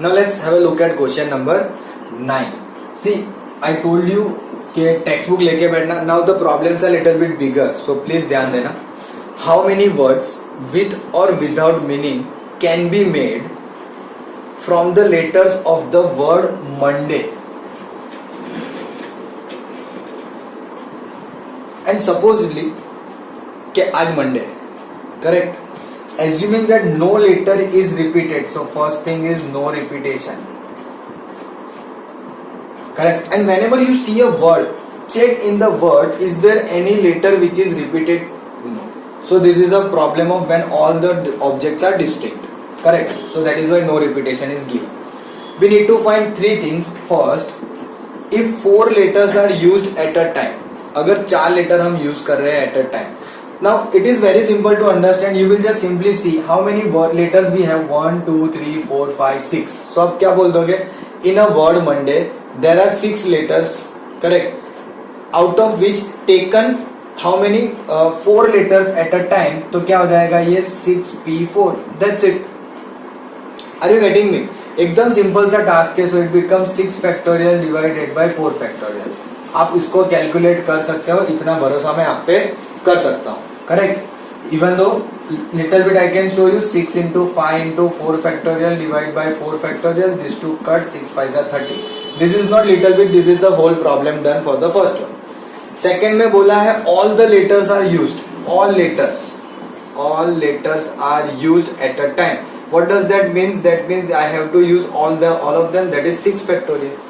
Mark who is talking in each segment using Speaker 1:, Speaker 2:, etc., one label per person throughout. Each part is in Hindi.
Speaker 1: Now let's have a look at question number 9. See, I told you कि टेक्स्ट बुक लेके बैठना. Now the problems are little bit bigger, so please ध्यान देना. How many words with or without meaning can be made from the letters of the word Monday? And supposedly कि आज Monday है, correct? Assuming that no letter is repeated, so first thing is no repetition, correct? And whenever you see a word, check in the word, is there any letter which is repeated? No. So this is a problem of when all the objects are distinct, correct? So that is why no repetition is given. We need to find three things. First, if 4 letters are used at a time, अगर 4 लेटर हम यूज कर रहे हैं at a time. Now it is very simple to understand. You will just simply see how many letters we have. 1, 2, 3, 4, 5, 6. So आप क्या बोल दोगे? In a word Monday there are 6 letters, correct? Out of which taken how many 4 letters at a time. तो क्या हो जाएगा ये 6p4. That's it. Are you getting me? एकदम सिंपल सा टास्क है. So it becomes 6 factorial divided by 4 factorial. आप इसको कैलकुलेट कर सकते हो. इतना भरोसा मैं आप पे कर सकता हूँ, correct? Even though little bit I can show you 6 into 5 into 4 factorial divide by 4 factorial. This 2 cut, 6 5 are 30. This is not little bit, this is the whole problem done for the first one. Second में बोला है all the letters are used. All letters are used at a time. What does that means? That means I have to use all of them. That is 6 factorial.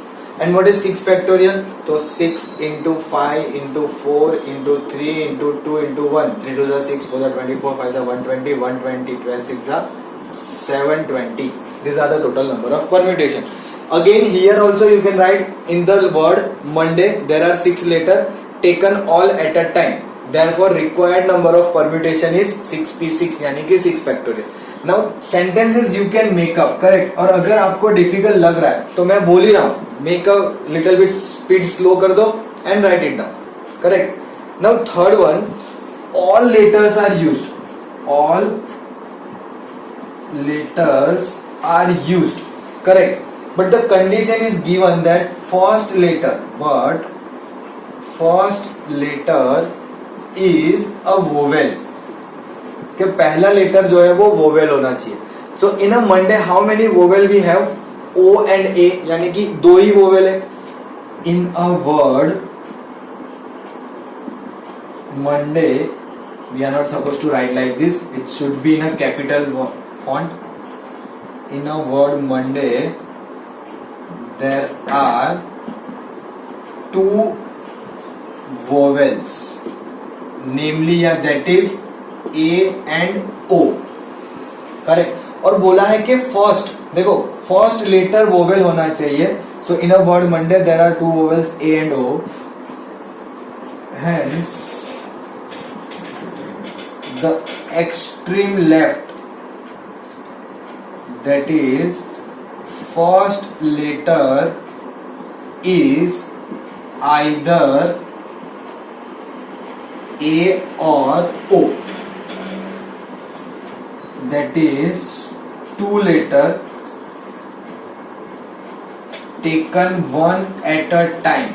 Speaker 1: And what is 6 factorial? So 6 into 5 into 4 into 3 into 2 into 1. 3 2 are 6, 4 are 24, 5 are 120, 120, 12 6 are 720. These are the total number of permutation. Again here also you can write in the word Monday there are 6 letters taken all at a time. Therefore required number of permutation is 6p6 यानी कि 6 factorial. Now sentences you can make up, correct? और अगर आपको difficult लग रहा है तो मैं बोल ही रहा हूँ, make a little bit speed slow कर दो and write it down, correct? Now third one, all letters are used. All letters are used, correct? But the condition is given that first letter is a vowel. कि पहला लेटर जो है वो वोवेल होना चाहिए. So in a Monday how many vowel we have? O and A, यानी कि 2 ही वोवेल है. In a word Monday we are not suppose to write like this, it should be in a capital font. In a word Monday there are 2 vowels, namely that is A and O, correct? और बोला है कि फर्स्ट, देखो फर्स्ट लेटर वोवेल होना चाहिए. So in a word Monday there are 2 vowels A and O. Hence the extreme left, that is first letter is either A or O. That is 2 letter taken one at a time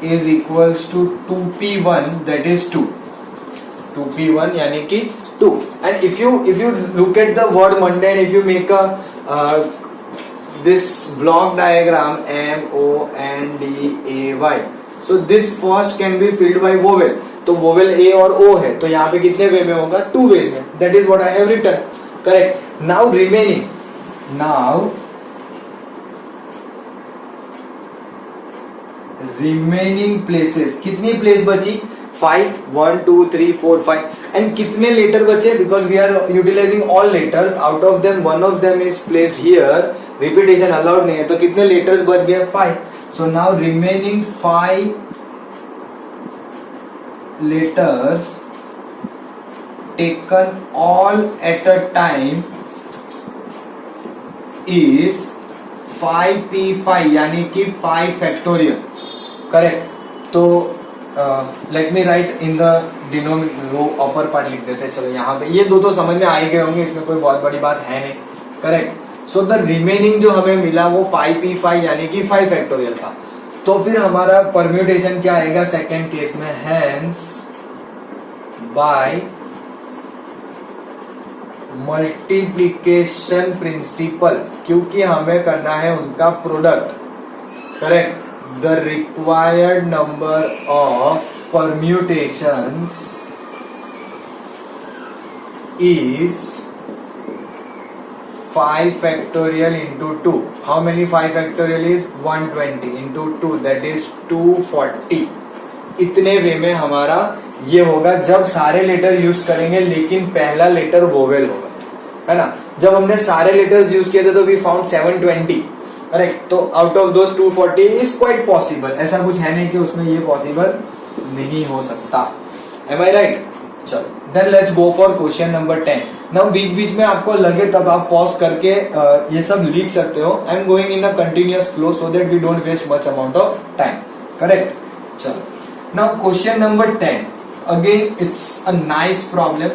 Speaker 1: is equals to 2p1, that is 2. 2p1 यानी कि 2. And if you look at the word Monday and if you make a this block diagram MONDAY, so this first can be filled by vowel. तो वोवेल ए और ओ है तो यहाँ पे कितने वे में होगा? 2 वेज में. That is what I have written, correct? Now remaining places, कितनी प्लेस बची? 5 1 2 3 4 5. एंड कितने लेटर बचे? Because we are utilising all letters, out of them one of them is placed here, repetition allowed नहीं है. तो कितने लेटर्स बच गए? 5. So now remaining 5 letters taken all at a time is 5p5 यानी कि 5 factorial, करेक्ट? तो let me write in the denominator, row upper part लिख देते हैं. चलो यहाँ पे ये दो तो समझ में आ ही गए होंगे, इसमें कोई बहुत बड़ी बात है नहीं, करेक्ट? सो द रिमेनिंग जो हमें मिला वो 5p5 यानी कि 5 फैक्टोरियल था। तो फिर हमारा परम्यूटेशन क्या आएगा सेकेंड केस में, हेंस बाय मल्टीप्लीकेशन प्रिंसिपल, क्योंकि हमें करना है उनका product, correct, the required number of permutations is 5 factorial into 2. How many 5 factorial is 120 into 2, that is 240. इतने वे में हमारा ये होगा जब सारे लेटर यूज करेंगे, लेकिन पहला लेटर वोवेल होगा, है ना। जब हमने सारे लेटर्स यूज किए थे तो वी फाउंड 720, करेक्ट। तो out of those 240 is quite possible, ऐसा कुछ है नहीं कि उसमें ये पॉसिबल नहीं हो सकता। Am I right? चलो then let's go for question number 10। Now बीच बीच में आपको लगे तब आप पॉज करके ये सब लिख सकते हो। I am going in a continuous flow so that we don't waste much amount of time, correct. चलो now question number 10, again it's a nice problem,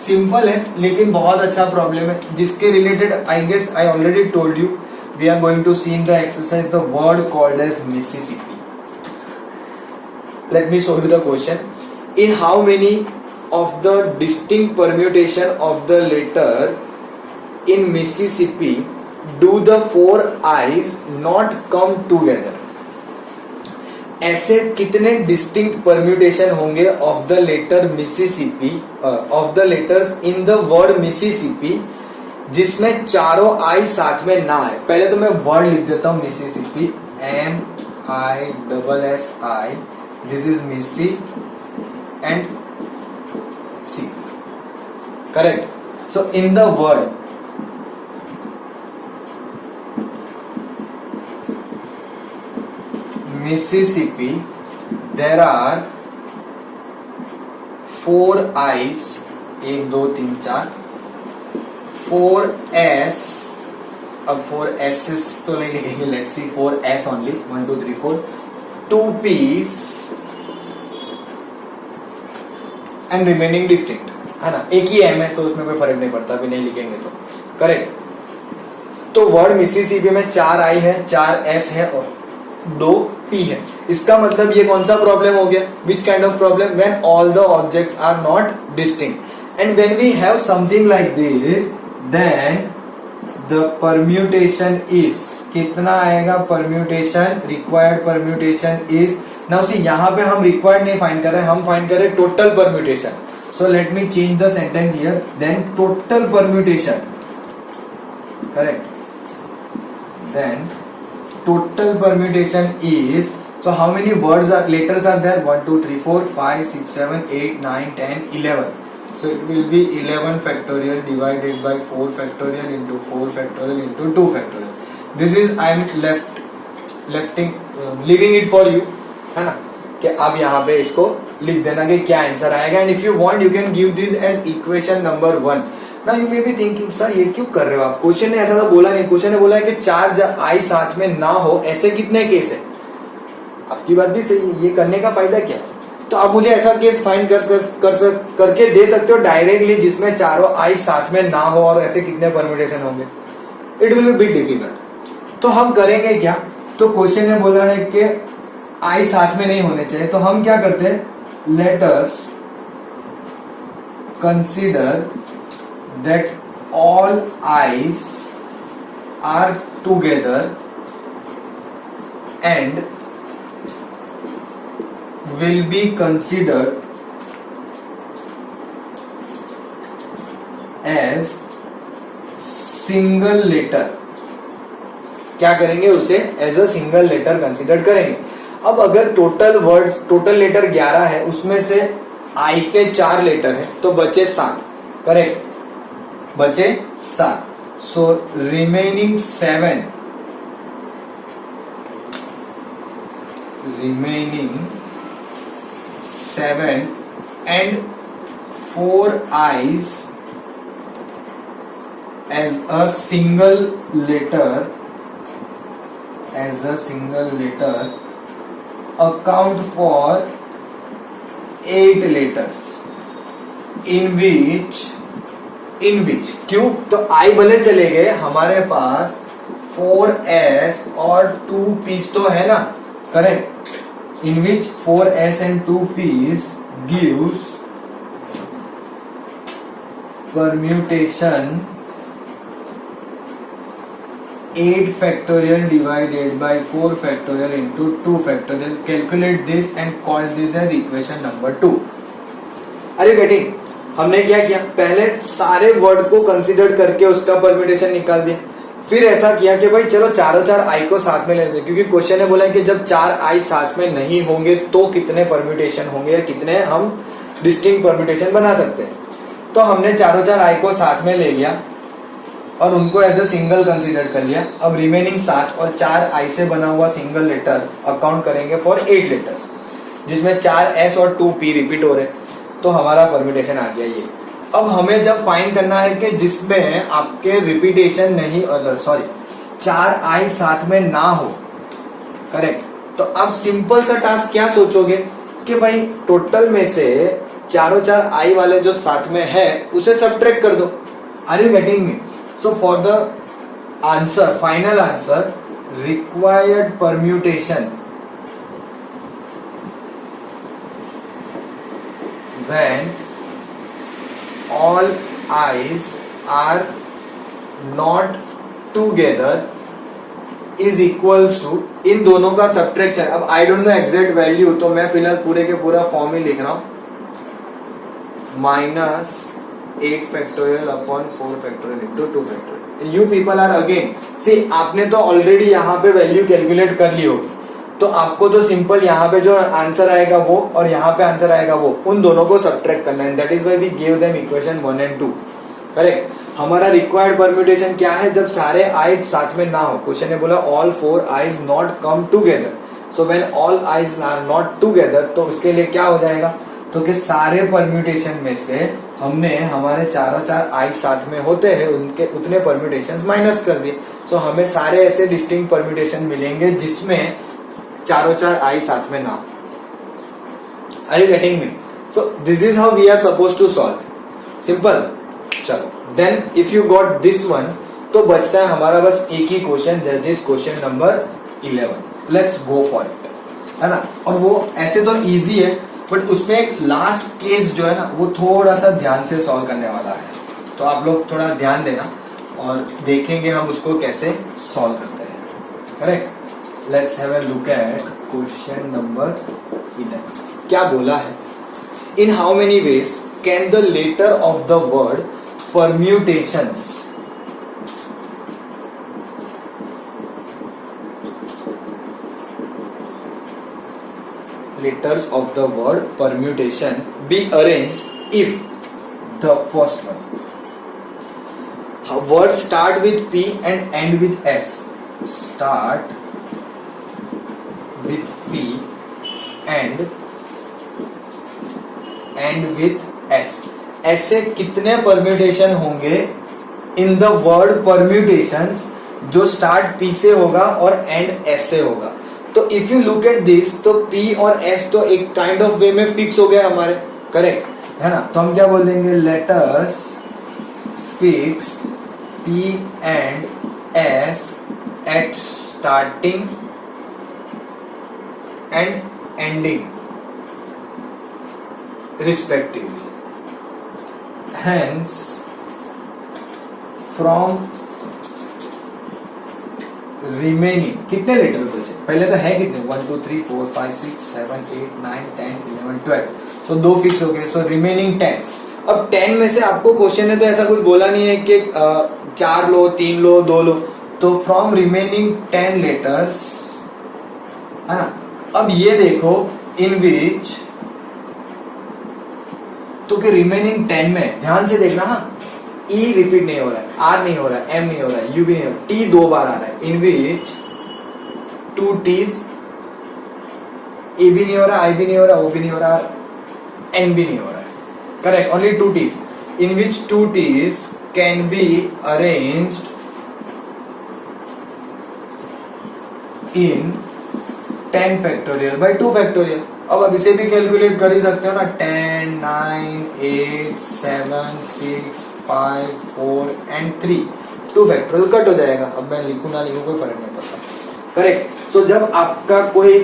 Speaker 1: simple है लेकिन बहुत अच्छा प्रॉब्लम है, जिसके related I guess I already told you we are going to see in the exercise the word called as Mississippi. Let me show you the question. In how many of the distinct permutation of the letter in Mississippi do the 4 I's not come together? ऐसे कितने distinct permutation होंगे of the letter Mississippi, of the letters in the word Mississippi, जिसमें चारों I साथ में ना आए। पहले तो मैं वर्ड लिख देता हूँ Mississippi, MISSI, this is Missy and C, correct. So in the word Mississippi there are 4 I's, 1 2 3 4, 4 S, अब 4 S's तो नहीं लिखेंगे, let's see 4 S only, 1 2 3 4, 2 P's and remaining distinct, है ना। एक ही एम है तो उसमें कोई फर्क नहीं पड़ता, अभी नहीं लिखेंगे तो, करेक्ट। तो वर्ड मिसिसिपी में 4 आई है, 4 एस है और 2 पी है। इसका मतलब ये कौन सा प्रॉब्लम हो गया, which kind of problem, when all the objects are not distinct and when we have something like this then the permutation is, कितना आएगा permutation, required permutation is, now see यहाँ पे हम रिक्वायर्ड नहीं फाइंड कर रहे हैं, हम फाइंड कर रहे हैं total permutation. So let me change the sentence here, then total permutation, correct, then total permutation is, so how many words are, letters are there, 1 2 3 4 5 6 7 8 9 10 11, so it will be 11 factorial divided by 4 factorial into 4 factorial into 2 factorial. This is I am leaving it for you, है ना, कि आप यहाँ पे इसको लिख देना कि क्या आंसर आएगा। And if you want you can give this as equation number 1। Now you may be thinking sir ये क्यों कर रहे हो आप, क्वेश्चन ने ऐसा तो बोला नहीं, क्वेश्चन ने बोला है कि 4 आई साथ में ना हो, ऐसे कितने केस है। आपकी बात भी सही है, ये करने का फायदा क्या, तो आप मुझे ऐसा केस फाइंड करके दे सकते हो डायरेक्टली जिसमें चारों आई साथ में ना हो और ऐसे कितने परम्यूटेशन होंगे, it will be bit difficult. तो हम करेंगे क्या, तो क्वेश्चन ने बोला है कि आई साथ में नहीं होने चाहिए, तो हम क्या करते हैं, let us consider that all I's are together and will be considered as single letter। क्या करेंगे, उसे as a single letter consider करेंगे। अब अगर टोटल वर्ड्स, टोटल लेटर 11 है, उसमें से आई के 4 लेटर है तो बचे 7, करेक्ट, बचे 7, so remaining 7 and 4 I's as a single letter account for 8 letters in which इन विच, क्यों, तो I भले चले गए, हमारे पास 4s और 2p's तो है ना, correct, in which 4s and 2p's gives permutation 8 factorial divided by 4 factorial into 2 factorial. Calculate this and call this as equation number 2. अरे गेटिंग, हमने क्या किया, पहले सारे वर्ड को कंसीडर करके उसका परम्यूटेशन निकाल दिया, फिर ऐसा किया कि भाई चलो चारों चार आई को साथ में ले लेते, क्योंकि क्वेश्चन ने बोला है कि जब चार आई साथ में नहीं होंगे तो कितने परम्यूटेशन होंगे या कितने हम डिस्टिंक्ट परम्यूटेशन बना सकते हैं। तो हमने चारों चार आई को साथ में ले लिया और उनको एज ए सिंगल कंसीडर कर लिया। अब रिमेनिंग 7 और 4 आई से बना हुआ सिंगल लेटर अकाउंट करेंगे फॉर 8 लेटर्स, जिसमें 4 एस और 2 पी रिपीट हो रहे, तो हमारा परम्यूटेशन आ गया ये। अब हमें जब फाइंड करना है कि जिसमें आपके रिपीटेशन नहीं, सॉरी 4 आई साथ में ना हो, करेक्ट, तो अब सिंपल सा टास्क क्या सोचोगे कि भाई टोटल में से चारों चार आई वाले जो साथ में है उसे सब्ट्रैक्ट कर दो। Are you getting me? So for the answer, final answer, required permutation when all i's are not together is equals to, इन दोनों का सब्ट्रैक्शन। अब I don't know exact value, तो मैं फिलहाल पूरे के पूरा फॉर्म ही लिख रहा हूं, -8 factorial upon 4 factorial into 2 factorial. You people are again, see आपने तो ऑलरेडी यहाँ पे वैल्यू कैलकुलेट कर ली होगी, तो आपको तो सिंपल यहाँ पे जो आंसर आएगा वो और यहाँ पे आंसर आएगा वो, उन दोनों को सब्ट्रैक्ट करना है। That is why we give them equation 1 and 2, correct. हमारा रिक्वायर्ड परम्यूटेशन क्या है, जब सारे आई साथ में ना हो। क्वेश्चन ने बोला all 4 I's not come together, so when all I's are not together, तो उसके लिए क्या हो जाएगा, तो कि सारे परम्यूटेशन में से हमने हमारे चारों चार आई साथ में होते हैं उनके उतने परम्यूटेशंस माइनस कर दिए। सो हमें सारे ऐसे डिस्टिंक्ट परम्यूटेशन मिलेंगे जिसमें चारों चार आई साथ में ना। Are you getting me? So this is how we are suppose to solve, simple. चलो then if you got this one, तो बचता है हमारा बस एक ही question, that is question number 11। Let's go for it, है ना। और वो ऐसे तो इजी है, बट उसमें एक लास्ट केस जो है ना वो थोड़ा सा ध्यान से सॉल्व करने वाला है, तो आप लोग थोड़ा ध्यान देना और देखेंगे हम उसको कैसे सॉल्व करते हैं, correct. Let's have a look at question number 11. क्या बोला है? In how many ways can the letter of the word permutations letters of the word permutation be arranged if the first one, words start with P and end with S, start with P and end with S, ऐसे कितने परम्यूटेशन होंगे इन द वर्ड परम्यूटेशंस जो स्टार्ट P से होगा और एंड S से होगा। तो if you look at this, तो P और S तो एक काइंड ऑफ वे में फिक्स हो गए हमारे, करेक्ट है ना। तो हम क्या बोल देंगे, let us fix P and S at starting and ending respectively. Hence, from remaining कितने लेटर बचे, पहले तो है कितने, 1 2 3 4 5 6 7 8 9 10 11 12, सो 2 फिक्स हो गए, सो रिमेनिंग 10। अब 10 में से आपको क्वेश्चन ने तो ऐसा कुछ बोला नहीं है कि 4 लो, 3 लो, 2 लो, तो फ्रॉम रिमेनिंग 10 लेटर्स, है ना। अब ये देखो इन विच, तो कि रिमेनिंग 10 में ध्यान से देखना, हाँ, ई रिपीट नहीं हो रहा है, आर नहीं हो रहा है, एम नहीं हो रहा है, यू भी नहीं हो रहा है, टी 2 बार आ रहा है, इन विच 2 टीज, ए भी नहीं हो रहा, आई भी नहीं हो रहा, ओ भी नहीं हो रहा, एन भी नहीं हो रहा है, correct, only 2 T's, in which 2 T's can be arranged in 10 factorial by 2 factorial. अब इसे भी कैलकुलेट कर ही सकते हो ना, 10 9 8 7 6 5 4 एंड 3 2 फैक्टोरियल कट हो जाएगा। अब मैं लिखूं ना लिखूं कोई फर्क नहीं पड़ता, करेक्ट। सो जब आपका कोई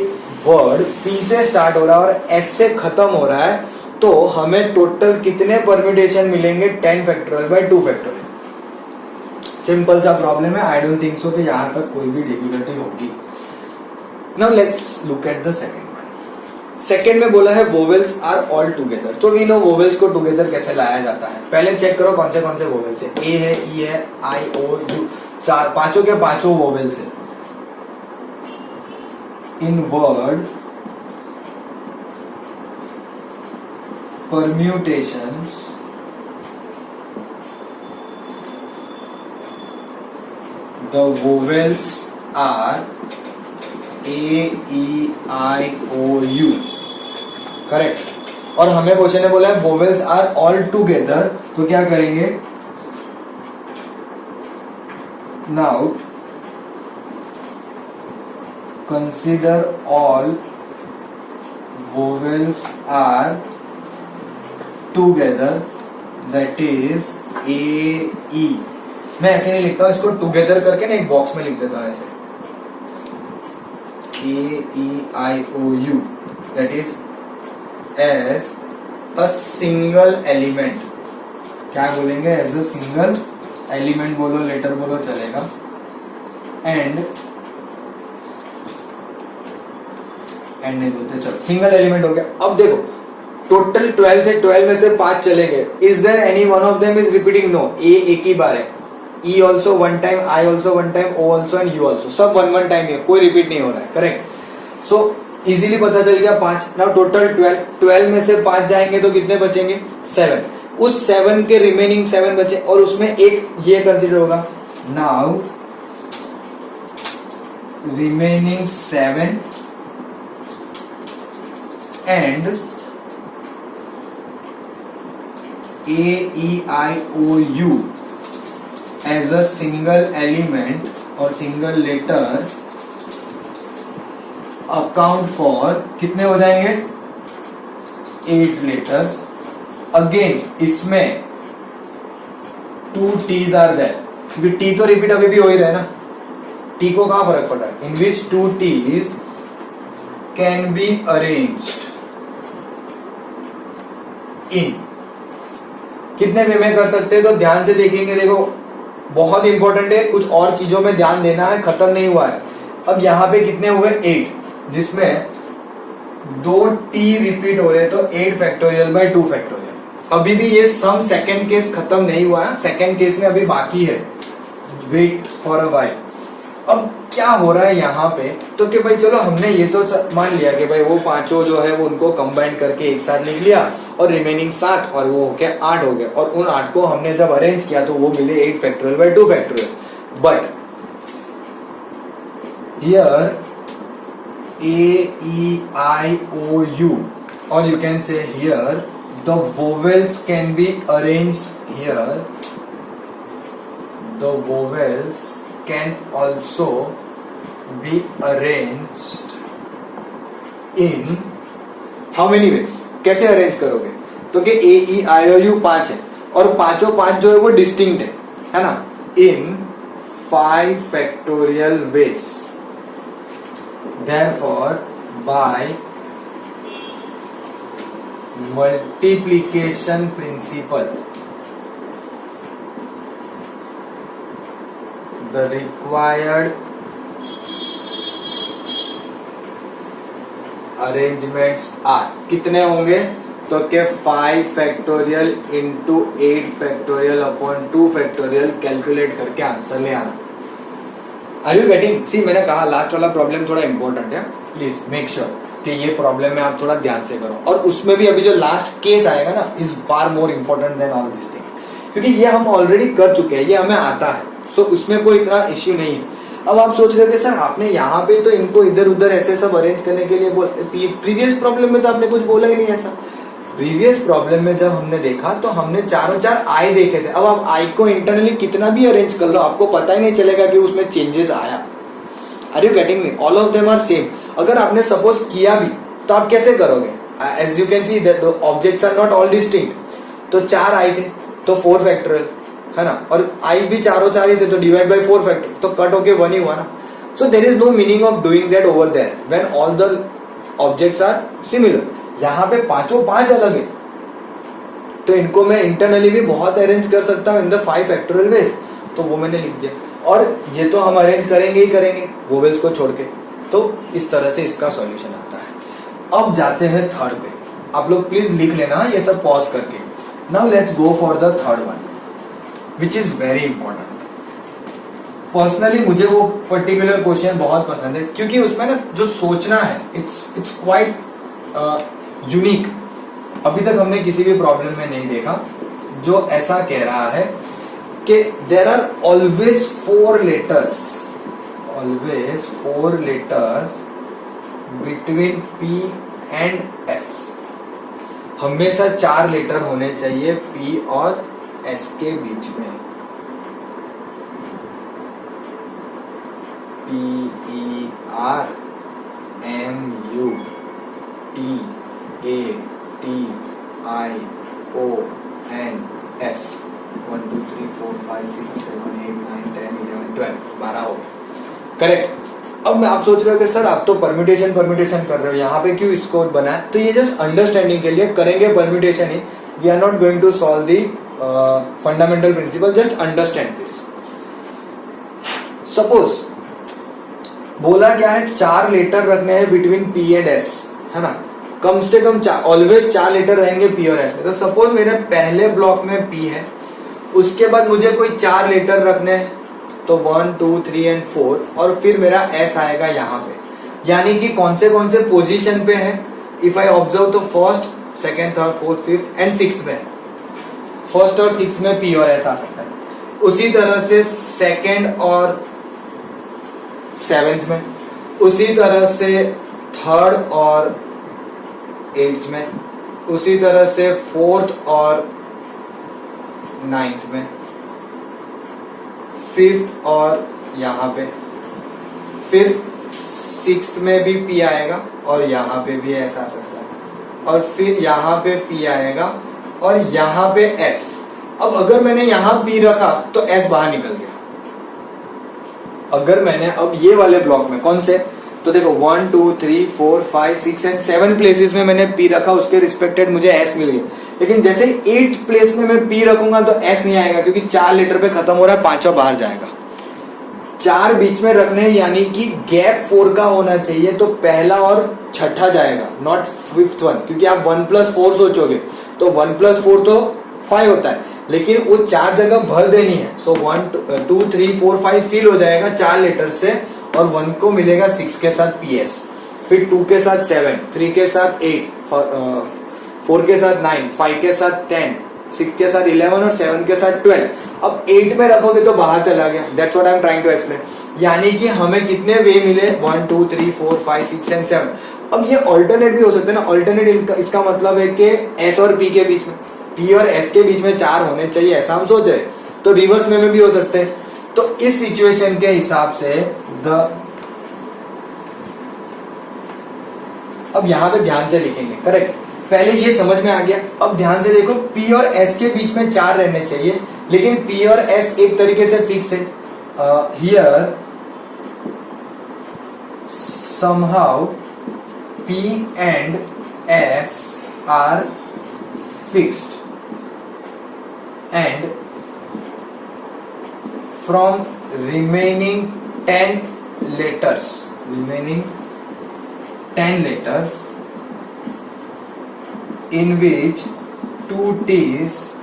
Speaker 1: वर्ड P से स्टार्ट हो रहा है और S से खत्म हो रहा है तो हमें टोटल कितने परम्यूटेशन मिलेंगे 10 फैक्टोरियल बाय 2 फैक्टोरियल। सिंपल सा प्रॉब्लम है, आई डोंट थिंक सो कि यहां तक कोई भी डिफिकल्टी होगी। Now let's look at the second one. Second में बोला है वोवेल्स आर ऑल टुगेदर। तो वी नो वोवेल्स को टुगेदर कैसे लाया जाता है। पहले चेक करो कौन से वोवेल्स है। ए है, ई है, आई, ओ, यू, चार पांचों के पांचों वोवेल्स है। In word permutations the vowels are A, E, I, O, U, correct. और हमें क्वेश्चन ने बोला है vowels are all together, तो क्या करेंगे now consider all vowels are together, that is A, E। मैं ऐसे नहीं लिखता हूं इसको, टुगेदर करके ना एक बॉक्स में लिख देता हूं ऐसे A, E, I, O, U, that is as a single element। क्या बोलेंगे as a single element बोलो, लेटर बोलो चलेगा। एंड नहीं बोलते, चलो सिंगल एलिमेंट हो गया। अब देखो टोटल 12 थे, 12 में से 5 चले गए। Is there any one of them is repeating? No. A एक ही बार है, E also one time, I also one time, O also and U also, सब वन टाइम है, कोई रिपीट नहीं हो रहा है, करेक्ट। सो इजीली पता चल गया 5। नाउ टोटल 12 में से 5 जाएंगे तो कितने बचेंगे 7। उस 7 के रिमेनिंग 7 बचे और उसमें एक ये कंसीडर होगा। Now remaining 7 and A, E, I, O, U as a single element or single letter account for कितने हो जाएंगे 8 letters। अगेन इसमें 2 T's are there, क्योंकि T तो रिपीट अभी भी हो ही रहा है ना, T को कहां फर्क पड़ रहा है। in which 2 T's can be arranged in, कितने वे में कर सकते हैं तो ध्यान से देखेंगे। देखो बहुत इंपॉर्टेंट है, कुछ और चीजों में ध्यान देना है, खत्म नहीं हुआ है। अब यहाँ पे कितने हुए 8, जिसमें 2 T रिपीट हो रहे तो 8 फैक्टोरियल बाय 2 फैक्टोरियल। अभी भी ये सम सेकंड केस खत्म नहीं हुआ है, सेकंड केस में अभी बाकी है, वेट फॉर अ व्हाइल। अब क्या हो रहा है यहाँ पे, तो कि भाई चलो हमने ये तो मान लिया कि भाई वो पांचों जो है वो उनको कंबाइन करके एक साथ लिख लिया और रिमेनिंग 7 और वो हो गया 8 हो गए, और उन 8 को हमने जब अरेंज किया तो वो मिले 8 factorial by 2 factorial. But here A, E, I, O, U, or you can say here the vowels can be arranged here. The vowels can also be arranged in how many ways? कैसे अरेंज करोगे? तो कि A, E, I, O, U 5 है और पांचों 5 जो है वो डिस्टिंक्ट है ना, in 5 factorial ways. Therefore, by multiplication principle, the required arrangements are कितने होंगे? तो के 5 factorial into 8 factorial upon 2 factorial calculate करके आंसर ले आना। Are you getting? सी मैंने कहा लास्ट वाला प्रॉब्लम थोड़ा इंपॉर्टेंट है, प्लीज मेक श्योर कि ये प्रॉब्लम में आप थोड़ा ध्यान से करो। और उसमें भी अभी जो लास्ट केस आएगा ना is far more important then all this thing, क्योंकि ये हम ऑलरेडी कर चुके हैं, ये हमें आता है, सो उसमें कोई इतना इश्यू नहीं है। अब आप सोच रहे हो कि सर आपने यहाँ पे तो इनको इधर उधर ऐसे सब अरेंज करने के लिए प्रीवियस प्रॉब्लम में तो आपने कुछ बोला ही नहीं ऐसा। प्रीवियस प्रॉब्लम में जब हमने देखा तो हमने चारों चार आई देखे थे। अब आप आई को इंटरनली कितना भी अरेंज कर लो आपको पता ही नहीं चलेगा कि उसमें चेंजेस आया। Are you getting me? All of them are same. अगर आपने सपोज किया भी तो आप कैसे करोगे? As you can see that the objects are not all distinct. तो 4 आई थे, तो 4 फैक्टोरियल है ना, और आई भी चारों चार ही थे तो डिवाइड बाय 4 फैक्टोरियल, तो कट होके 1 ही हुआ ना. So there is no meaning of doing that over there when all the objects are similar. यहाँ पे पांचों पांच अलग है, तो इनको मैं इंटरनली भी बहुत अरेंज कर सकता हूँ इन द 5 फैक्टोरियल वेज, तो वो मैंने लिख दिया. और ये तो हम अरेंज करेंगे ही करेंगे वोवेल्स को छोड़ के. तो इस तरह से इसका सॉल्यूशन आता है. अब जाते हैं थर्ड पे. आप लोग प्लीज लिख लेना ये सब पॉज करके. Now let's go for the third one which is very important. Personally मुझे वो पर्टिकुलर क्वेश्चन बहुत पसंद है क्योंकि उसमें ना जो सोचना है इट्स क्वाइट यूनिक. अभी तक हमने किसी भी प्रॉब्लम में नहीं देखा जो ऐसा कह रहा है कि there are always 4 letters between P and S. हमेशा 4 लेटर होने चाहिए P और S के बीच में. P E R M U T A T I O N S. 1 2 3 4 5 6 7 8 9 10 11 12 12 हो गए. करेक्ट. अब आप सोच रहे हो कि सर आप तो परम्यूटेशन कर रहे हो, यहाँ पे क्यों इसको बनाया? तो ये जस्ट अंडरस्टैंडिंग के लिए करेंगे परम्यूटेशन ही. We are not going to solve the fundamental principle, just understand this. Suppose बोला क्या है, 4 लेटर रखने हैं बिटवीन P एंड S, है ना. कम से कम ऑलवेज 4 लेटर रहेंगे P और S में. तो सपोज मेरे पहले ब्लॉक में P है, उसके बाद मुझे कोई 4 लेटर रखने हैं, तो 1 2 3 एंड 4, और फिर मेरा S आएगा यहाँ पे. यानी कि कौन से पोजीशन पे है. इफ आई ऑब्जर्व तो first, second, third, fourth, fifth and sixth में. फर्स्ट और सिक्स्थ में P और S आ सकता है. उसी तरह से सेकेंड और सेवेंथ में, उसी तरह से थर्ड और एट्थ में, उसी तरह से फोर्थ और नाइन्थ में, फिफ्थ और यहाँ पे, फिर सिक्स्थ में भी P आएगा और यहाँ पे भी S आ सकता है, और फिर यहाँ पे P आएगा और यहाँ पे S. अब अगर मैंने यहाँ P रखा तो S बाहर निकल गया. अगर मैंने अब ये वाले ब्लॉक में कौन से, तो देखो 1 2 3 4 5 6 एंड 7 प्लेसेस में मैंने P रखा, उसके रिस्पेक्टेड मुझे S मिल गया. लेकिन जैसे 8th प्लेस में मैं P रखूंगा तो S नहीं आएगा क्योंकि 4 लेटर पे खत्म हो रहा है, 5वां बाहर जाएगा. 4 बीच में रखने यानी कि गैप 4 का होना चाहिए, तो पहला और छठा जाएगा, नॉट 5th वन. क्योंकि आप 1 + 4 सोचोगे तो 1 + 4 तो 5 होता है, लेकिन वो 4 जगह भर देनी है. सो 1 2 3 4 5 फिल हो जाएगा 4 लेटर से, और 1 को मिलेगा 6 के साथ PS, फिर 2 के साथ 7, 3 के साथ 8, 4 के साथ 9, 5 के साथ 10, 6 के साथ 11 और 7 के साथ 12. अब 8 में रखोगे तो बाहर चला गया. That's what I am trying to explain. यानी कि हमें कितने वे मिले, 1 2 3 4 5 6 एंड 7. अब ये ऑल्टरनेट भी हो सकते हैं ना. ऑल्टरनेट इसका मतलब है कि S और P के बीच में, P और S के बीच में 4 होने चाहिए, ऐसा हम सोच रहे. तो रिवर्स में भी हो सकते हैं. तो इस सिचुएशन के हिसाब से अब यहां पे ध्यान से लिखेंगे. करेक्ट. पहले ये समझ में आ गया. अब ध्यान से देखो, P और S के बीच में 4 रहने चाहिए, लेकिन P और S एक तरीके से फिक्स है. Here somehow P and S are fixed, and from remaining 10 letters in which 2 T's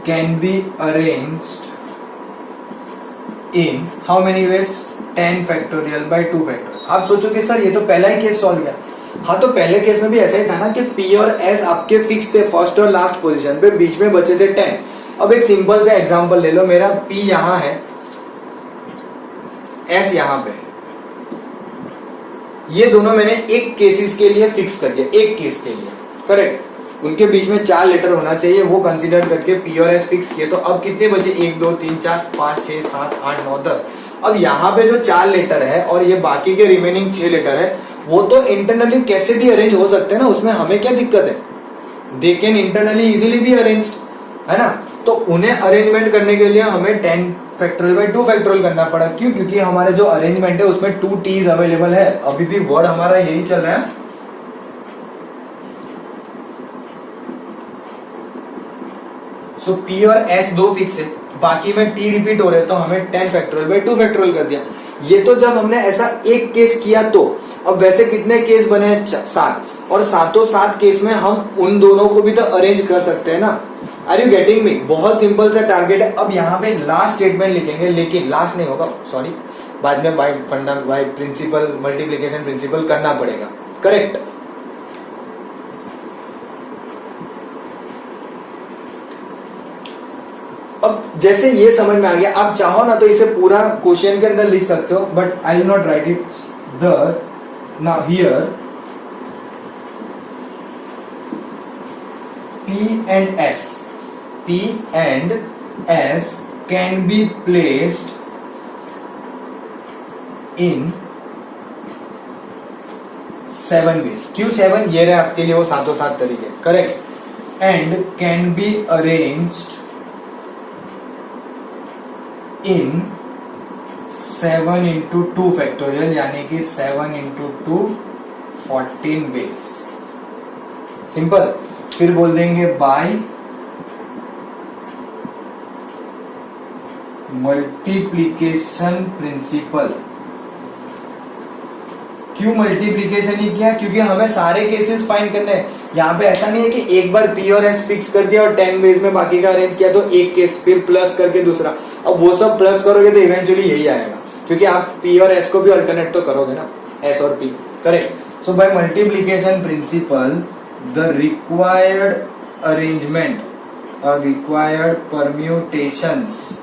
Speaker 1: can be arranged in how many ways, 10 factorial by 2 factorial. आप सोचोगे सर ये तो पहला ही केस सॉल्व किया. हाँ, तो पहले केस में भी ऐसा ही था ना कि P और S आपके फिक्स थे फर्स्ट और लास्ट पोजीशन पे, बीच में बचे थे 10. अब एक सिंपल सा एग्जांपल ले लो. मेरा P यहां है, S यहां पे. ये दोनों मैंने एक केसेस के लिए फिक्स कर दिया, एक केस के लिए. करेक्ट. उनके बीच में 4 लेटर होना चाहिए, वो कंसीडर करके P और S फिक्स किए. तो अब कितने बचे, 1 2 3 4 5 6 7 8 9 10. अब यहाँ पे जो 4 लेटर है और ये बाकी के रिमेनिंग 6 लेटर है, वो तो इंटरनली कैसे भी अरेंज हो सकते हैं ना. उसमें हमें क्या दिक्कत है. They can internally easily be arranged. है ना। तो उन्हें अरेंजमेंट करने के लिए हमें 10 फैक्टोरियल बाई 2 फैक्टोरियल करना पड़ा। क्यों? क्योंकि हमारे जो अरेंजमेंट है उसमें 2 t's अवेलेबल है। अभी भी वर्ड हमारा यही चल रहा है। सो p और s दो फिक्स है, बाकी में t रिपीट हो रहे हैं, तो हमें 10 फैक्टोरियल बाई 2 फैक्टोरियल कर दिया। ये तो जब हमने ऐसा एक केस किया तो। अब वैसे कितने केस बने हैं? 7, और सातों 7 केस में हम उन दोनों को भी तो अरेंज कर सकते हैं ना। Are you getting me? बहुत सिंपल सा टारगेट है। अब यहाँ पे लास्ट स्टेटमेंट लिखेंगे, लेकिन लास्ट नहीं होगा, सॉरी, बाद में बाय प्रिंसिपल मल्टीप्लिकेशन प्रिंसिपल करना पड़ेगा। करेक्ट। अब जैसे ये समझ में आ गया, आप चाहो ना तो इसे पूरा क्वेश्चन के अंदर लिख सकते हो, but I will not right it the now here. P and S can be placed in 7 ways. क्यों 7? ये रहे आपके लिए वो सातों 7 तरीके। Correct. And can be arranged in 7 into 2 factorial, यानी कि 7 into 2 14 ways। सिंपल। फिर बोल देंगे बाय मल्टीप्लीकेशन प्रिंसिपल। क्यों मल्टीप्लीकेशन ही किया? क्योंकि हमें सारे केसेस फाइंड करने हैं। यहाँ पे ऐसा नहीं है कि एक बार P और S फिक्स कर दिया और 10 वेज में बाकी का अरेंज किया तो एक केस, फिर प्लस करके दूसरा। अब वो सब प्लस करोगे तो इवेंचुअली यही आएगा, क्योंकि आप P और S को भी अल्टरनेट तो करोगे ना, S और P। Correct. So by multiplication principle the required arrangement और रिक्वायर्ड परम्यूटेशंस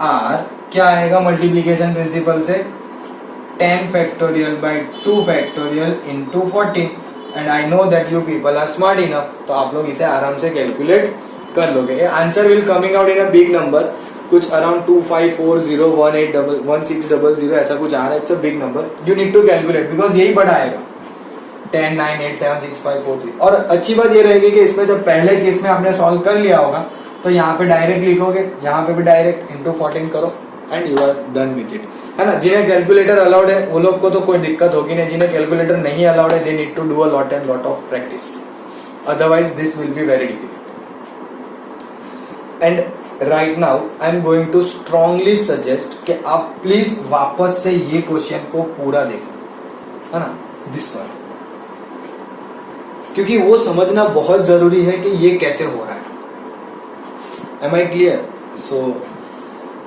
Speaker 1: आर, क्या आएगा मल्टीप्लीकेशन प्रिंसिपल से? 10 factorial by 2 factorial into 14। And I know that you people are smart enough, तो आप लोग इसे आराम से कैलकुलेट कर लोगे। Answer will coming out in a big number, कुछ अराउंड 2540181600 ऐसा कुछ आ रहा है। It's a big number, you need to calculate, because यही बड़ा आएगा 10 9 8 7 6 5 4 3। और अच्छी बात ये रहेगी कि इसमें जब पहले केस में आपने सॉल्व कर लिया होगा तो यहाँ पे डायरेक्ट लिखोगे, यहाँ पे भी डायरेक्ट इंटू 14 करो and you are done with it, है ना। जिन्हें कैलकुलेटर अलाउड है वो लोग को तो कोई दिक्कत होगी नहीं, जिन्हें कैलकुलेटर नहीं अलाउड है they need to do a lot and lot of practice, otherwise this will be very difficult. And right now I am going to strongly suggest कि आप प्लीज वापस से ये क्वेश्चन को पूरा देखना, है ना, दिस वन, क्योंकि वो समझना बहुत जरूरी है कि ये कैसे हो रहा है। Am I clear? So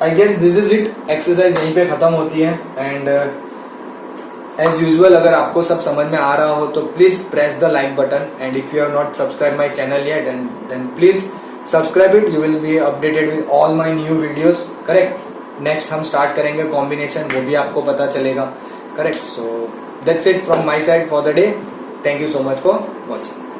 Speaker 1: I guess this is it. Exercise यहीं पे खत्म होती है। एंड एज यूजुअल अगर आपको सब समझ में आ रहा हो तो please press the like button, and if you have not subscribe my channel yet then please subscribe it, you will be updated with all my new videos. Correct. Next हम स्टार्ट करेंगे कॉम्बिनेशन, वो भी आपको पता चलेगा। Correct. So that's it from my side for the day. Thank you so much for watching.